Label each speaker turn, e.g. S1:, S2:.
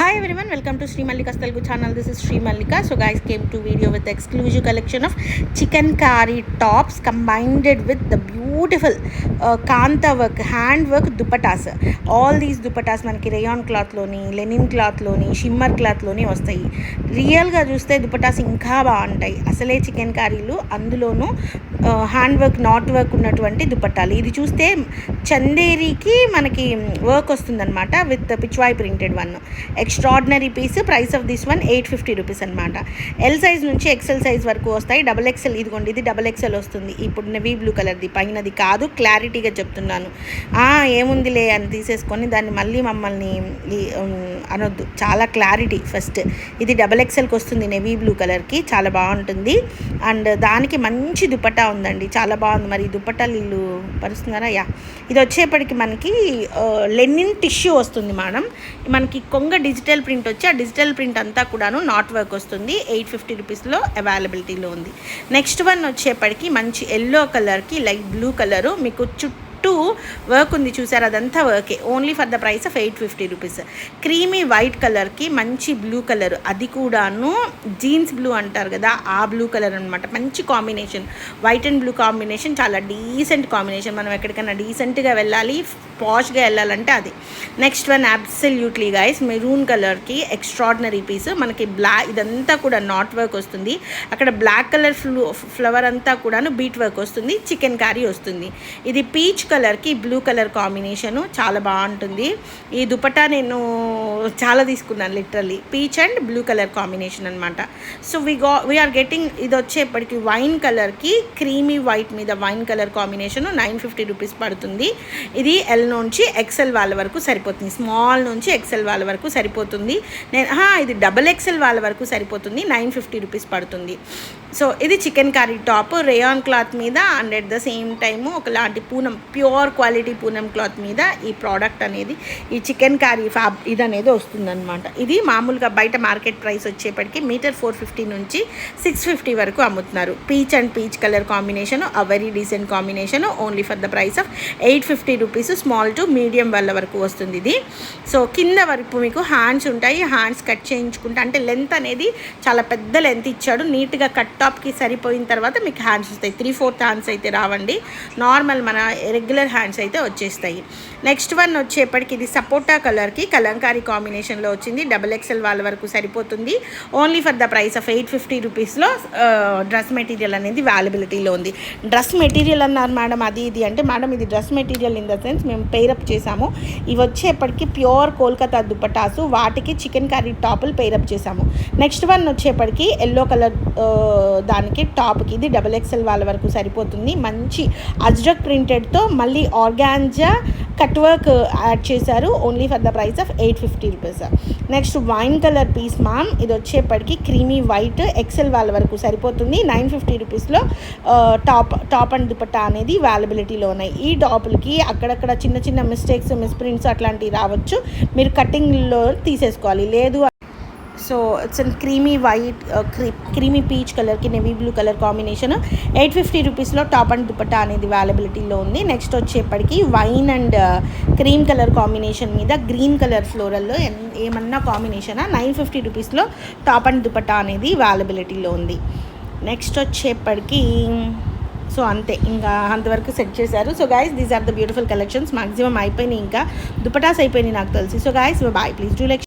S1: Hi everyone, welcome to Sri Mallika's Telugu channel. This is Sri Mallika. So guys, came to video with the exclusive collection of chicken curry tops combined with the beautiful kanta work, hand work dupattas. All these dupattas manaki rayon cloth loni, linen cloth loni, shimmer cloth loni vastayi. Real ga chuste dupattas inka baaguntayi. Asale chicken currylu andulonu hand work not work ఉన్నటువంటి దుపట్టాలు. ఇది చూస్తే చందేరికి మనకి work వస్తుందన్నమాట with Pichwai printed one. Extraordinary piece. Price of this one 850 rupees అనమాట. L size నుంచి XL size వరకు వస్తాయి. XXL ఇదిగోండి, ఇది XXL వస్తుంది. ఇప్పుడు నెవీ బ్లూ కలర్ది, పైనది కాదు, క్లారిటీగా చెప్తున్నాను. ఏముందిలే అని తీసేసుకొని దాన్ని మళ్ళీ మమ్మల్ని అనొద్దు. చాలా క్లారిటీ. ఫస్ట్ ఇది XXLకి వస్తుంది, నెవీ బ్లూ కలర్కి, చాలా బాగుంటుంది. అండ్ దానికి మంచి దుపట్టా ఉందండి, చాలా బాగుంది. మరి దుపట్టాలు వీళ్ళు పరుస్తున్నారా? ఇది వచ్చేప్పటికి మనకి లెనిన్ టిష్యూ వస్తుంది మేడం. మనకి కొంగ డిజిటల్ ప్రింట్ వచ్చి ఆ డిజిటల్ ప్రింట్ అంతా కూడాను నాట్ వర్క్ వస్తుంది. 850 రూపీస్లో అవైలబిలిటీలో ఉంది. నెక్స్ట్ వన్ వచ్చేప్పటికి మంచి ఎల్లో కలర్కి లైట్ బ్లూ కలరు, మీకు చుట్టూ వర్క్ ఉంది చూసారు, అదంతా వర్కే. Only for the price of 850 rupees. Creamy white కలర్కి మంచి బ్లూ కలర్, అది కూడాను జీన్స్ బ్లూ అంటారు కదా, ఆ బ్లూ కలర్ అనమాట. మంచి combination, white and blue combination, చాలా డీసెంట్ కాంబినేషన్. మనం ఎక్కడికైనా డీసెంట్గా వెళ్ళాలి, పాష్గా వెళ్ళాలంటే అది. Next one absolutely guys, maroon కలర్కి ఎక్స్ట్రాడినరీ పీస్. మనకి ఇదంతా కూడా నాట్ వర్క్ వస్తుంది. అక్కడ బ్లాక్ కలర్ ఫ్లవర్ అంతా కూడాను బీట్ వర్క్ వస్తుంది. చికెన్ కర్రీ వస్తుంది. ఇది పీచ్ కలర్కి బ్లూ కలర్ కాంబినేషను, చాలా బాగుంటుంది. ఈ దుపట్టా నేను చాలా తీసుకున్నాను, literally peach and blue colour combination అనమాట. సో వీఆర్ గెటింగ్, ఇది వచ్చేప్పటికి వైన్ కలర్కి క్రీమీ వైట్ మీద వైన్ కలర్ కాంబినేషను 950 రూపీస్ పడుతుంది. ఇది ఎల్ నుంచి XL వాళ్ళ వరకు సరిపోతుంది. స్మాల్ నుంచి XL వాళ్ళ వరకు సరిపోతుంది. ఇది XXL వాళ్ళ వరకు సరిపోతుంది. 950 రూపీస్ పడుతుంది. సో ఇది chicken curry top rayon cloth మీద and at the same time ఒకలాంటి Poonam, pure quality Poonam cloth మీద ఈ ప్రోడక్ట్ అనేది, ఈ చికెన్ కర్రీ ఇది అనేది వస్తుందన్నమాట. ఇది మామూలుగా బయట మార్కెట్ ప్రైస్ వచ్చేప్పటికి మీటర్ 450 నుంచి 650 వరకు అమ్ముతున్నారు. Peach and peach colour combination, a very decent combination. Only for the price of 850 rupees. Small to medium వాళ్ళ వరకు వస్తుంది ఇది. సో కింద వరకు మీకు హ్యాండ్స్ ఉంటాయి. హ్యాండ్స్ కట్ చేయించుకుంటే, అంటే లెంత్ అనేది చాలా పెద్ద లెంత్ ఇచ్చాడు. నీట్గా కట్ టాప్కి సరిపోయిన తర్వాత మీకు హ్యాండ్స్ వస్తాయి. 3/4 హ్యాండ్స్ అయితే రావండి, నార్మల్ మన రెగ్యులర్ హ్యాండ్స్ అయితే వచ్చేస్తాయి. నెక్స్ట్ వన్ వచ్చేప్పటికి ఇది సపోటా కలర్కి కలంకారీ కాంబినేషన్లో వచ్చింది. XXL వాళ్ళ వరకు సరిపోతుంది. Only for the price of 850 రూపీస్లో డ్రెస్ మెటీరియల్ అనేది అవైలబిలిటీలో ఉంది. డ్రెస్ మెటీరియల్ అన్నారు మేడం, అది ఇది అంటే, మేడం ఇది dress material in the sense మేము పేరప్ చేసాము. ఇవి వచ్చేప్పటికి ప్యూర్ కోల్కతా దుపటాసు, వాటికి చికెన్ కర్రీ టాపులు పేరప్ చేసాము. నెక్స్ట్ వన్ వచ్చేప్పటికి ఎల్లో కలర్ దానికి టాప్కి, ఇది XXL వాళ్ళ వరకు సరిపోతుంది. మంచి అజ్రక్ ప్రింటెడ్తో మళ్ళీ ఆర్గాంజా కట్ వర్క్ యాడ్ చేశారు. Only for the price of 850 rupees. Next wine colour piece ma'am, ఇది వచ్చేప్పటికి క్రీమీ వైట్, XL వాళ్ళ వరకు సరిపోతుంది. 950 రూపీస్లో టాప్ అండ్ దుపట్టా అనేది అవైలబిలిటీలో ఉన్నాయి. ఈ టాపులకి అక్కడక్కడ చిన్న చిన్న మిస్టేక్స్, మిస్ప్రింట్స్ అట్లాంటివి రావచ్చు, మీరు కటింగ్లో తీసేసుకోవాలి. లేదు so it's and creamy white, creamy peach కలర్కి నెవీ బ్లూ కలర్ కాంబినేషన్ 850 రూపీస్లో టాప్ అండ్ దుపట్టా అనేది అవైలబిలిటీలో ఉంది. నెక్స్ట్ వచ్చేప్పటికి wine and cream colour combination మీద గ్రీన్ కలర్ ఫ్లోరల్లో ఏమన్నా కాంబినేషనా 950 రూపీస్లో టాప్ అండ్ దుపట్టా అనేది అవైలబిలిటీలో ఉంది. నెక్స్ట్ వచ్చేప్పటికి సో అంతే, ఇంకా అంతవరకు సెట్ చేశారు. So guys, these are the beautiful collections. Maximum అయిపోయినాయి, ఇంకా దుపటాస్ అయిపోయినాయి నాకు తెలిసి. So guys, bye. Please do like